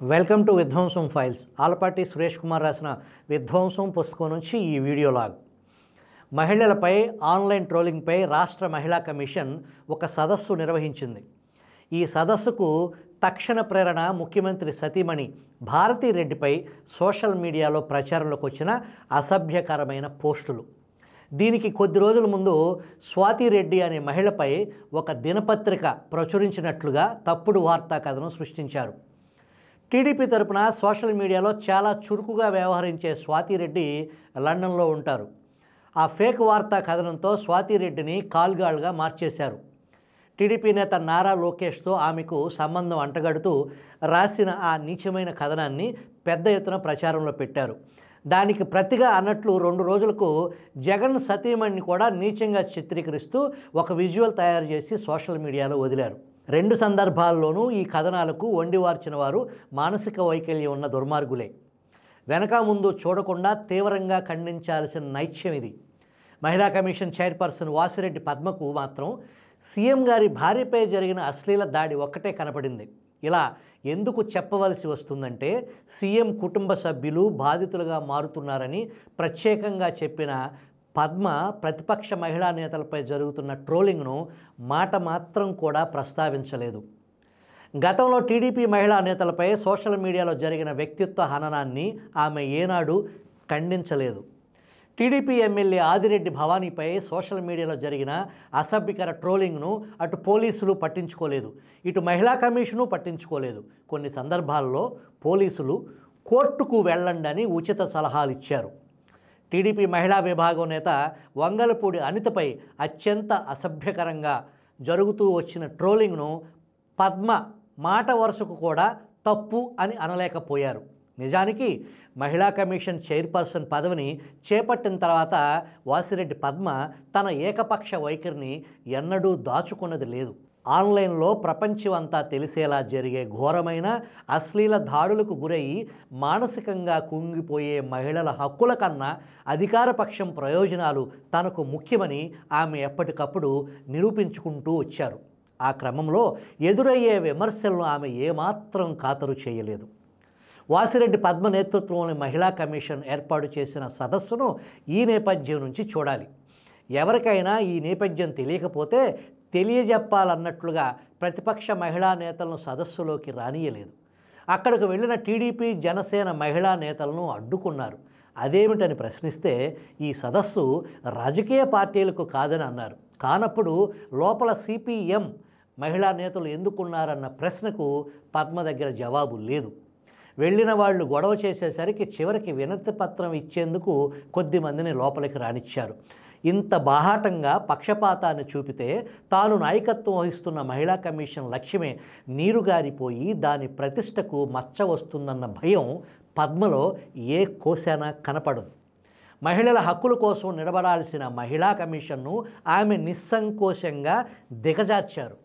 Welcome to విధ్వంసం files. Alapati Suresh Kumar రాసిన విధ్వంసం పుస్తకం నుంచి ఈ వీడియో లాగ్. మహిళలపై ఆన్లైన్ ట్రోలింగ్పై రాష్ట్ర మహిళా కమిషన్ ఒక సదస్సు నిర్వహించింది. ఈ సదస్సుకు తక్షణ ప్రేరణ ముఖ్యమంత్రి సతీమణి భారతీరెడ్డిపై సోషల్ మీడియాలో ప్రచారంలోకి వచ్చిన అసభ్యకరమైన పోస్టులు. దీనికి కొద్ది రోజుల ముందు స్వాతిరెడ్డి అనే మహిళపై ఒక దినపత్రిక ప్రచురించినట్లుగా తప్పుడు వార్తా కథనం సృష్టించారు. టీడీపీ తరపున సోషల్ మీడియాలో చాలా చురుకుగా వ్యవహరించే స్వాతిరెడ్డి లండన్లో ఉంటారు. ఆ ఫేక్ వార్తా కథనంతో స్వాతిరెడ్డిని కాల్గాళ్గా మార్చేశారు. టీడీపీ నేత నారా లోకేష్తో ఆమెకు సంబంధం అంటగడుతూ రాసిన ఆ నీచమైన కథనాన్ని పెద్ద ఎత్తున ప్రచారంలో పెట్టారు. దానికి ప్రతిగా అన్నట్లు 2 రోజులకు జగన్ సతీమణిని కూడా నీచంగా చిత్రీకరిస్తూ ఒక విజువల్ తయారు చేసి సోషల్ మీడియాలో వదిలారు. 2 సందర్భాల్లోనూ ఈ కథనాలకు వండివార్చిన వారు మానసిక వైకల్యం ఉన్న దుర్మార్గులే. వెనక ముందు చూడకుండా తీవ్రంగా ఖండించాల్సిన నైత్యం ఇది. మహిళా కమిషన్ చైర్పర్సన్ వాసిరెడ్డి పద్మకు మాత్రం సీఎం గారి భార్యపై జరిగిన అశ్లీల దాడి ఒక్కటే కనపడింది. ఇలా ఎందుకు చెప్పవలసి వస్తుందంటే సీఎం కుటుంబ సభ్యులు బాధితులుగా మారుతున్నారని ప్రత్యేకంగా చెప్పిన పద్మ ప్రతిపక్ష మహిళా నేతలపై జరుగుతున్న ట్రోలింగ్ను మాట మాత్రం కూడా ప్రస్తావించలేదు. గతంలో టీడీపీ మహిళా నేతలపై సోషల్ మీడియాలో జరిగిన వ్యక్తిత్వ హననాన్ని ఆమె ఏనాడు ఖండించలేదు. టీడీపీ ఎమ్మెల్యే ఆదిరెడ్డి భవానీపై సోషల్ మీడియాలో జరిగిన అసభ్యకర ట్రోలింగ్ను అటు పోలీసులు పట్టించుకోలేదు, ఇటు మహిళా కమిషను పట్టించుకోలేదు. కొన్ని సందర్భాల్లో పోలీసులు కోర్టుకు వెళ్ళండి అని ఉచిత సలహాలు ఇచ్చారు. టీడీపీ మహిళా విభాగం నేత వంగలపూడి అనితపై అత్యంత అసభ్యకరంగా జరుగుతూ వచ్చిన ట్రోలింగ్ను పద్మ మాట వరుసకు కూడా తప్పు అని అనలేకపోయారు. నిజానికి మహిళా కమిషన్ చైర్పర్సన్ పదవిని చేపట్టిన తర్వాత వాసిరెడ్డి పద్మ తన ఏకపక్ష వైఖరిని ఎన్నడూ దాచుకున్నది లేదు. ఆన్లైన్లో ప్రపంచమంతా తెలిసేలా జరిగే ఘోరమైన అశ్లీల దాడులకు గురయ్యి మానసికంగా కుంగిపోయే మహిళల హక్కుల కన్నా అధికారపక్షం ప్రయోజనాలు తనకు ముఖ్యమని ఆమె ఎప్పటికప్పుడు నిరూపించుకుంటూ వచ్చారు. ఆ క్రమంలో ఎదురయ్యే విమర్శలను ఆమె ఏమాత్రం ఖాతరు చేయలేదు. వాసిరెడ్డి పద్మ నేతృత్వంలోని మహిళా కమిషన్ ఏర్పాటు చేసిన సదస్సును ఈ నేపథ్యం నుంచి చూడాలి. ఎవరికైనా ఈ నేపథ్యం తెలియకపోతే తెలియజెప్పాలన్నట్లుగా ప్రతిపక్ష మహిళా నేతలను సదస్సులోకి రానియలేదు. అక్కడికి వెళ్ళిన టీడీపీ జనసేన మహిళా నేతలను అడ్డుకున్నారు. అదేమిటని ప్రశ్నిస్తే ఈ సదస్సు రాజకీయ పార్టీలకు కాదని అన్నారు. కానప్పుడు లోపల సిపిఎం మహిళా నేతలు ఎందుకున్నారన్న ప్రశ్నకు పద్మ దగ్గర జవాబు లేదు. వెళ్ళిన వాళ్ళు గొడవ చేసేసరికి చివరికి వినతి పత్రం ఇచ్చేందుకు కొద్ది మందిని లోపలికి రానిచ్చారు. ఇంత బాహాటంగా పక్షపాతాన్ని చూపితే తాను నాయకత్వం వహిస్తున్న మహిళా కమిషన్ లక్ష్యమే నీరుగారిపోయి దాని ప్రతిష్టకు మచ్చ వస్తుందన్న భయం పద్మలో ఏ కోశాన కనపడదు. మహిళల హక్కుల కోసం నిలబడాల్సిన మహిళా కమిషన్ను ఆమె నిస్సంకోచంగా దిగజార్చారు.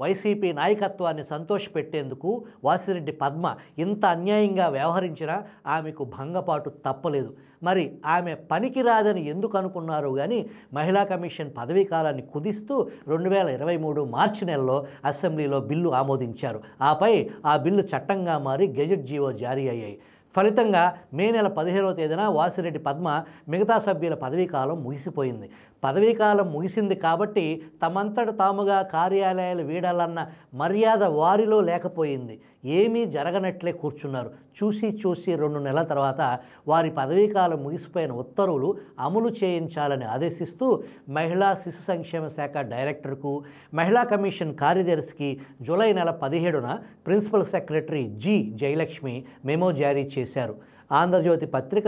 వైసీపీ నాయకత్వాన్ని సంతోషపెట్టేందుకు వాసిరెడ్డి పద్మ ఇంత అన్యాయంగా వ్యవహరించినా ఆమెకు భంగపాటు తప్పలేదు. మరి ఆమె పనికిరాదని ఎందుకు అనుకున్నారు కానీ మహిళా కమిషన్ పదవీ కాలాన్ని కుదిస్తూ 2023 మార్చి నెలలో అసెంబ్లీలో బిల్లు ఆమోదించారు. ఆపై ఆ బిల్లు చట్టంగా మారి గెజెట్ జీవో జారీ అయ్యాయి. ఫలితంగా మే నెల 15వ తేదీన వాసిరెడ్డి పద్మ మిగతా సభ్యుల పదవీకాలం ముగిసిపోయింది. పదవీకాలం ముగిసింది కాబట్టి తమంతట తాముగా కార్యాలయాలు వీడాలన్న మర్యాద వారిలో లేకపోయింది. ఏమీ జరగనట్లే కూర్చున్నారు. చూసి 2 నెలల తర్వాత వారి పదవీకాలం ముగిసిపోయిన ఉత్తర్వులు అమలు చేయించాలని ఆదేశిస్తూ మహిళా శిశు సంక్షేమ శాఖ డైరెక్టర్కు, మహిళా కమిషన్ కార్యదర్శికి జూలై నెల 17న principal secretary G Jayalakshmi memo జారీ చేశారు. ఆంధ్రజ్యోతి పత్రిక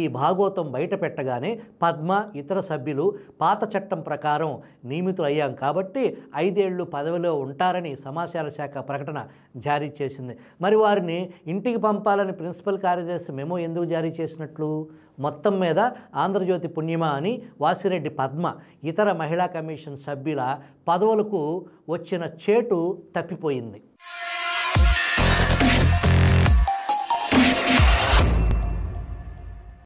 ఈ భాగోతం బయట పెట్టగానే పద్మ ఇతర సభ్యులు పాత చట్టం ప్రకారం నియమితులయ్యాం కాబట్టి 5 ఏళ్లు పదవిలో ఉంటారని సమాచార శాఖ ప్రకటన జారీ చేసింది. మరి వారిని ఇంటికి పంపాలని ప్రిన్సిపల్ కార్యదర్శి మెమో ఎందుకు జారీ చేసినట్లు? మొత్తం మీద ఆంధ్రజ్యోతి పుణ్యమా అని వాసిరెడ్డి పద్మ ఇతర మహిళా కమిషన్ సభ్యుల పదవులకు వచ్చిన చేటు తప్పిపోయింది.